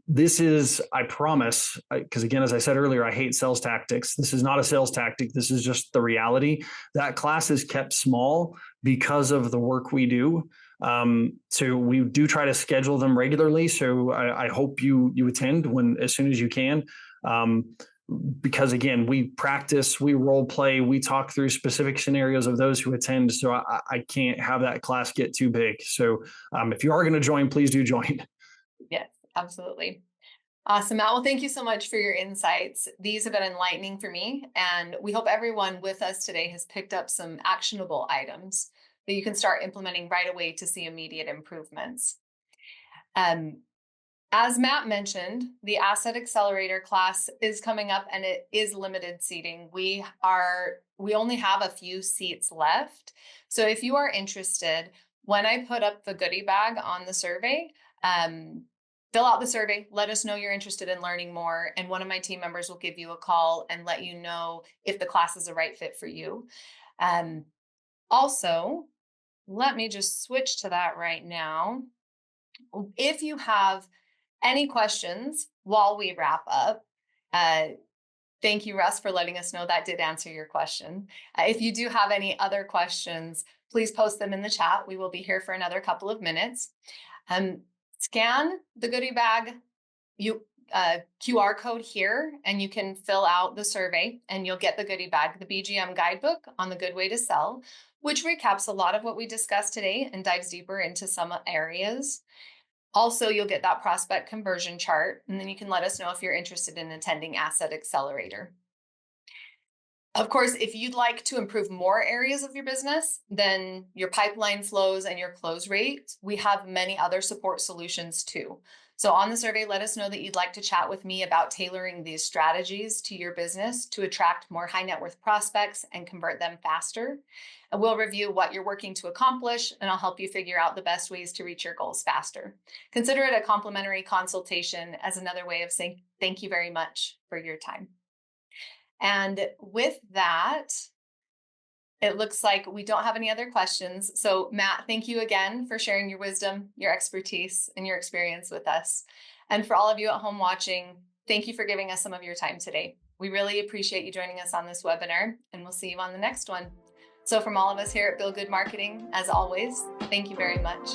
This is, I promise, because again, as I said earlier, I hate sales tactics. This is not a sales tactic. This is just the reality. That class is kept small because of the work we do. So we do try to schedule them regularly. So I hope you attend as soon as you can. Because again, we practice, we role play, we talk through specific scenarios of those who attend. So I can't have that class get too big. So if you are going to join, please do join. Yes, absolutely. Awesome, Matt. Well, thank you so much for your insights. These have been enlightening for me, and we hope everyone with us today has picked up some actionable items that you can start implementing right away to see immediate improvements. As Matt mentioned, the Asset Accelerator class is coming up and it is limited seating. We only have a few seats left. So if you are interested, when I put up the goodie bag on the survey, fill out the survey, let us know you're interested in learning more, and one of my team members will give you a call and let you know if the class is the right fit for you. Also, let me just switch to that right now. If you have any questions while we wrap up, thank you, Russ, for letting us know that did answer your question. If you do have any other questions, please post them in the chat. We will be here for another couple of minutes. Scan the goodie bag QR code here, and you can fill out the survey and you'll get the goodie bag, the BGM guidebook on the good way to sell, which recaps a lot of what we discussed today and dives deeper into some areas. Also, you'll get that prospect conversion chart, and then you can let us know if you're interested in attending Asset Accelerator. Of course, if you'd like to improve more areas of your business than your pipeline flows and your close rates, we have many other support solutions too. So on the survey, let us know that you'd like to chat with me about tailoring these strategies to your business to attract more high net worth prospects and convert them faster. And we'll review what you're working to accomplish, and I'll help you figure out the best ways to reach your goals faster. Consider it a complimentary consultation as another way of saying thank you very much for your time. And with that, it looks like we don't have any other questions. So Matt, thank you again for sharing your wisdom, your expertise, and your experience with us. And for all of you at home watching, thank you for giving us some of your time today. We really appreciate you joining us on this webinar, and we'll see you on the next one. So from all of us here at Bill Good Marketing, as always, thank you very much.